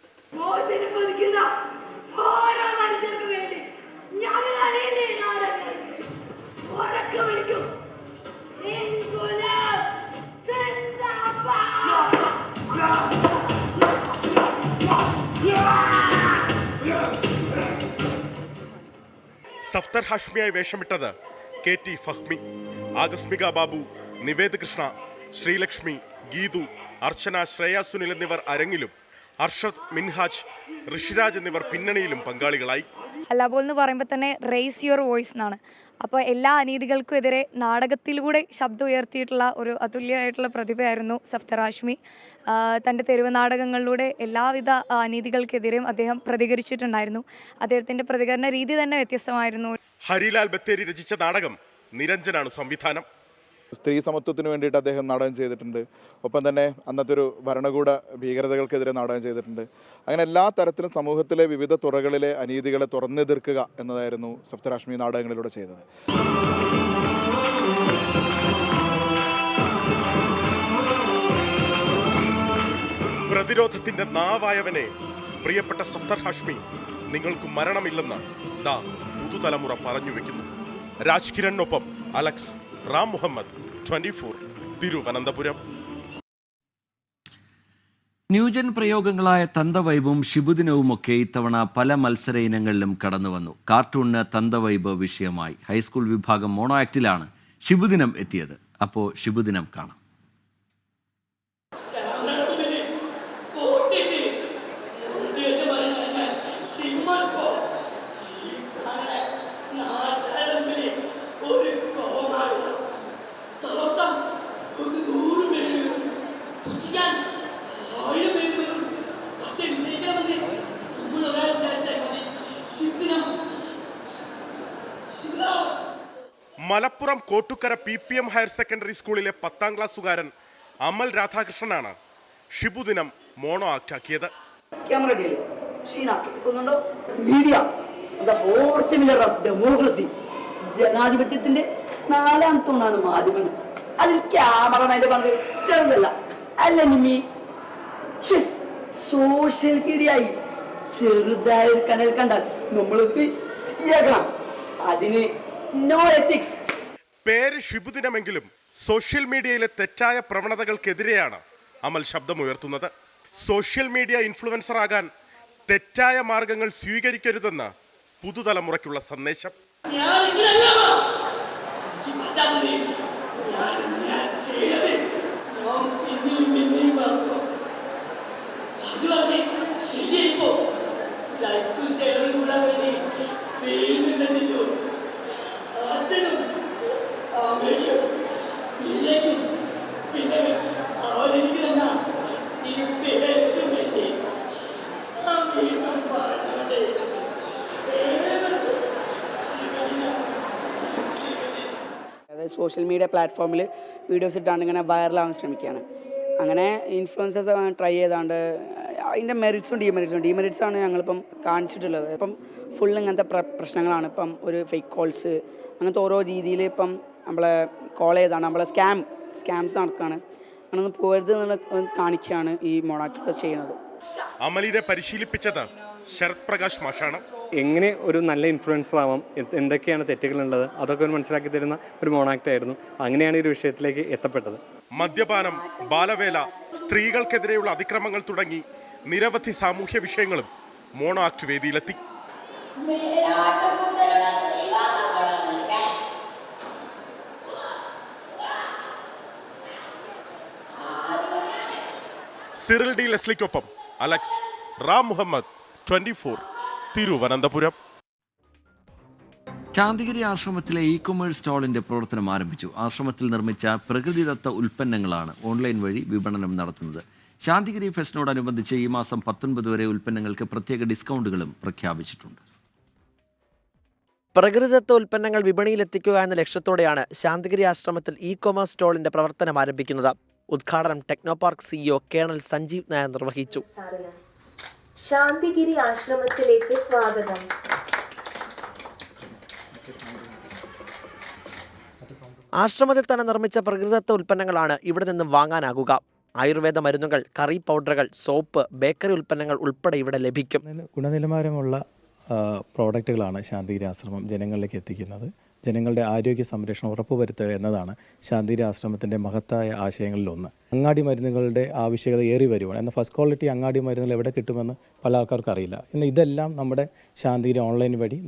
സഫ്തർ ഹാഷ്മിയായി വേഷമിട്ടത് KT ഫഹ്മി, ആകസ്മിക ബാബു, നിവേദ് കൃഷ്ണ, ശ്രീലക്ഷ്മി, ഗീതു, അർച്ചന, ശ്രേയ സുനിൽ എന്നിവർ അരങ്ങിലും അർഷദ്, മിൻഹാജ്, ഋഷിരാജ് എന്നിവർ പിന്നണിയിലും പങ്കാളികളായി. ഹലാബോൾ എന്ന് പറയുമ്പോൾ തന്നെ റേസ് യുവർ വോയിസ് എന്നാണ്. അപ്പോൾ എല്ലാ അനീതികൾക്കും എതിരെ നാടകത്തിലൂടെ ശബ്ദം ഉയർത്തിയിട്ടുള്ള ഒരു അതുല്യമായിട്ടുള്ള പ്രതിഭയായിരുന്നു സഫ്തർ ഹാഷ്മി. തൻ്റെ തെരുവ് നാടകങ്ങളിലൂടെ എല്ലാവിധ അനീതികൾക്കെതിരെയും അദ്ദേഹം പ്രതികരിച്ചിട്ടുണ്ടായിരുന്നു. അദ്ദേഹത്തിൻ്റെ പ്രതികരണ രീതി തന്നെ വ്യത്യസ്തമായിരുന്നു. ഹരിലാൽ ബത്തേരി രചിച്ച നാടകം നിരഞ്ജനാണ് സംവിധാനം. സ്ത്രീ സമത്വത്തിന് വേണ്ടിയിട്ട് അദ്ദേഹം നാടകം ചെയ്തിട്ടുണ്ട്. ഒപ്പം തന്നെ അന്നത്തെ ഒരു ഭരണകൂട ഭീകരതകൾക്കെതിരെ നാടകം ചെയ്തിട്ടുണ്ട്. അങ്ങനെ എല്ലാ തരത്തിലും സമൂഹത്തിലെ വിവിധ തുറകളിലെ അനീതികളെ തുറന്നെതിർക്കുക എന്നതായിരുന്നു സഫ്തർ ഹാഷ്മി നാടകങ്ങളിലൂടെ ചെയ്തത്. പ്രതിരോധത്തിന്റെ നാവായവനെ പ്രിയപ്പെട്ട സഫ്തർ ഹാഷ്മി നിങ്ങൾക്ക് മരണമില്ലെന്ന് ദാ പുതുതലമുറ പറഞ്ഞു വെക്കുന്നു. രാജ് കിരണിനൊപ്പം അലക്സ്, റാം മുഹമ്മദ്, 24 തിരുവനന്തപുരം. ന്യൂജൻ പ്രയോഗങ്ങളായ തന്തവൈബും ശിബുദിനവുമൊക്കെ ഇത്തവണ പല മത്സര ഇനങ്ങളിലും കടന്നുവന്നു. കാർട്ടൂണിന് തന്തവൈബ് വിഷയമായി. ഹൈസ്കൂൾ വിഭാഗം മോണോ ആക്ടിലാണ് ശിബുദിനം എത്തിയത്. അപ്പോൾ ശിബുദിനം കാണാം. മലപ്പുറം കോട്ടുക്കര PPM ഹയർ സെക്കൻഡറി സ്കൂളിലെ 10ാം ക്ലാസ്സുകാരൻ അമൽ രാധാകൃഷ്ണനാണ് ഷിബുദിനം മോണോ ആക്ടാക്കിയത്. ജനാധിപത്യത്തിന്റെ 4ാം തൂണാണ് മാധ്യമങ്ങൾ. അതിൽ ക്യാമറമാന്റെ പങ്ക് ചെറുതല്ല. അല്ല നിമി, സോഷ്യൽ മീഡിയയായി ചെറുതായ ഒരു കനൽ കണ്ടാൽ നമ്മളത് തീയാക്കണം. അതിന് നോ എത്തിക്സ്. പേര് ഷിബുദിനമെങ്കിലും സോഷ്യൽ മീഡിയയിലെ തെറ്റായ പ്രവണതകൾക്കെതിരെയാണ് അമൽ ശബ്ദമുയർത്തുന്നത്. സോഷ്യൽ മീഡിയ ഇൻഫ്ലുവൻസർ ആകാൻ തെറ്റായ മാർഗങ്ങൾ സ്വീകരിക്കരുതെന്ന് പുതുതലമുറയ്ക്കുള്ള സന്ദേശം. പിന്നെ അവരെനിക്ക് തന്ന ഈ പേരിന് വേണ്ടി വീണ്ടും പറഞ്ഞുകൊണ്ടേയിരുന്നു. അതായത് സോഷ്യൽ മീഡിയ പ്ലാറ്റ്ഫോമിൽ വീഡിയോസ് ഇട്ടാണ്ട് ഇങ്ങനെ വൈറലാവാൻ ശ്രമിക്കുകയാണ്. അങ്ങനെ ഇൻഫ്ലുവൻസേഴ്സ് ട്രൈ ചെയ്താണ്ട് അതിൻ്റെ മെറിറ്റ്സും ഡീമെറിറ്റ്സാണ് ഞങ്ങളിപ്പം കാണിച്ചിട്ടുള്ളത്. ഇപ്പം ഫുൾ ഇങ്ങനത്തെ പ്രശ്നങ്ങളാണ്. ഇപ്പം ഒരു ഫേക്ക് കോൾസ് അങ്ങനത്തെ ഓരോ രീതിയിൽ ഇപ്പം നമ്മളെ കോൾ ചെയ്താണ്, നമ്മളെ സ്കാംസ് നടക്കുകയാണ്. അങ്ങനെ പോകരുത് എന്നുള്ള കാണിക്കുകയാണ് ഈ മോണാക്ട് ചെയ്യുന്നത്. അമലിനെ പരിശീലിപ്പിച്ചത് ശരത് പ്രകാശ് മാഷാണ്. എങ്ങനെ ഒരു നല്ല ഇൻഫ്ലുവൻസർ ആവാം, എന്തൊക്കെയാണ് തെറ്റുകളുള്ളത്, അതൊക്കെ മനസ്സിലാക്കി തരുന്ന ഒരു മോണാക്ട് ആയിരുന്നു. അങ്ങനെയാണ് ഈ ഒരു വിഷയത്തിലേക്ക് എത്തപ്പെട്ടത്. മദ്യപാനം, ബാലവേല, സ്ത്രീകൾക്കെതിരെയുള്ള അതിക്രമങ്ങൾ തുടങ്ങി നിരവധി സാമൂഹ്യ വിഷയങ്ങളും മോണോ ആക്ട് വേദിയിലെത്തി. സിറിൽ ഡി ലെസ്ലിക്കൊപ്പം അലക്സ്, റാം മുഹമ്മദ്, 24 തിരുവനന്തപുരം. ശാന്തിഗിരി ആശ്രമത്തിലെ ഇ-കൊമേഴ്സ് സ്റ്റാളിന്റെ പ്രവർത്തനം ആരംഭിച്ചു. ആശ്രമത്തിൽ നിർമ്മിച്ച പ്രകൃതിദത്ത ഉൽപ്പന്നങ്ങളാണ് ഓൺലൈൻ വഴി വിപണനം നടത്തുന്നത്. ശാന്തിഗിരി ഫെസ്റ്റിനോടനുബന്ധിച്ച് ഈ മാസം 19 വരെ ഉൽപ്പന്നങ്ങൾക്ക് പ്രത്യേക ഡിസ്കൗണ്ടുകളും പ്രഖ്യാപിച്ചിട്ടുണ്ട്. പ്രകൃതിദത്ത ഉൽപ്പന്നങ്ങൾ വിപണിയിലെത്തിക്കുക എന്ന ലക്ഷ്യത്തോടെയാണ് ശാന്തിഗിരി ആശ്രമത്തിൽ ഇ-കൊമേഴ്സ് സ്റ്റോളിന്റെ പ്രവർത്തനം ആരംഭിക്കുന്നത്. ഉദ്ഘാടനം ടെക്നോപാർക്ക് CEO കേണൽ സഞ്ജീവ് നായർ നിർവഹിച്ചു. ശാന്തിഗിരി ആശ്രമത്തിലേക്ക് സ്വാഗതം. ആശ്രമത്തിൽ തന്നെ നിർമ്മിച്ച പ്രകൃതിദത്ത ഉൽപ്പന്നങ്ങളാണ് ഇവിടെ നിന്നും വാങ്ങാനാകുക. ആയുർവേദ മരുന്നുകൾ, കറി പൗഡറുകൾ, സോപ്പ്, ബേക്കറി ഉൽപ്പന്നങ്ങൾ ഉൾപ്പെടെ ഇവിടെ ലഭിക്കും. ഗുണനിലവാരമുള്ള പ്രോഡക്റ്റുകളാണ് ശാന്തിഗിരി ആശ്രമം ജനങ്ങളിലേക്ക് എത്തിക്കുന്നത്. ജനങ്ങളുടെ ആരോഗ്യ സംരക്ഷണം ഉറപ്പുവരുത്തുക എന്നതാണ് ശാന്തിഗിരി ആശ്രമത്തിൻ്റെ മഹത്തായ ആശയങ്ങളിലൊന്ന്. അങ്ങാടി മരുന്നുകളുടെ ആവശ്യകത ഏറി വരുവാണ്. എന്നാൽ ഫസ്റ്റ് ക്വാളിറ്റി അങ്ങാടി മരുന്നുകൾ എവിടെ കിട്ടുമെന്ന് പല ആൾക്കാർക്കും അറിയില്ല. എന്നാൽ ഇതെല്ലാം നമ്മുടെ ശാന്തിഗിരി ഓൺലൈൻ വഴി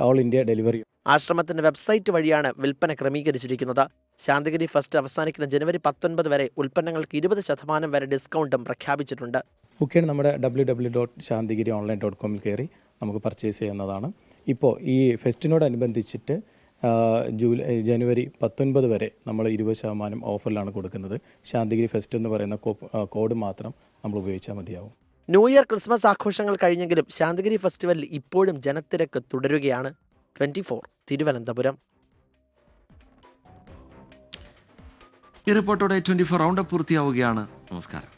ഓൾ ഇന്ത്യ ഡെലിവറി. ആശ്രമത്തിന്റെ വെബ്സൈറ്റ് വഴിയാണ് വിൽപ്പന ക്രമീകരിച്ചിരിക്കുന്നത്. ശാന്തിഗിരി ഫസ്റ്റ് അവസാനിക്കുന്ന ജനുവരി 19 വരെ ഉൽപ്പന്നങ്ങൾക്ക് 20% വരെ ഡിസ്കൗണ്ടും പ്രഖ്യാപിച്ചിട്ടുണ്ട്. ബുക്ക് ചെയ്യാൻ നമ്മുടെ www.shantigiriOnline.com കയറി നമുക്ക് പർച്ചേസ് ചെയ്യുന്നതാണ്. ഇപ്പോൾ ഈ ഫെസ്റ്റിനോടനുബന്ധിച്ചിട്ട് ജനുവരി 19 വരെ നമ്മൾ 20% ഓഫറിലാണ് കൊടുക്കുന്നത്. ശാന്തിഗിരി ഫെസ്റ്റ് എന്ന് പറയുന്ന കോഡ് മാത്രം നമ്മൾ ഉപയോഗിച്ചാൽ മതിയാവും. ന്യൂ ഇയർ, ക്രിസ്മസ് ആഘോഷങ്ങൾ കഴിഞ്ഞെങ്കിലും ശാന്തിഗിരി ഫെസ്റ്റിവലിൽ ഇപ്പോഴും ജനത്തിരക്ക് തുടരുകയാണ്. 24 തിരുവനന്തപുരം. ഈ റിപ്പോർട്ടോടെ 24 റൗണ്ടപ്പ് പൂർത്തിയാവുകയാണ്. നമസ്കാരം.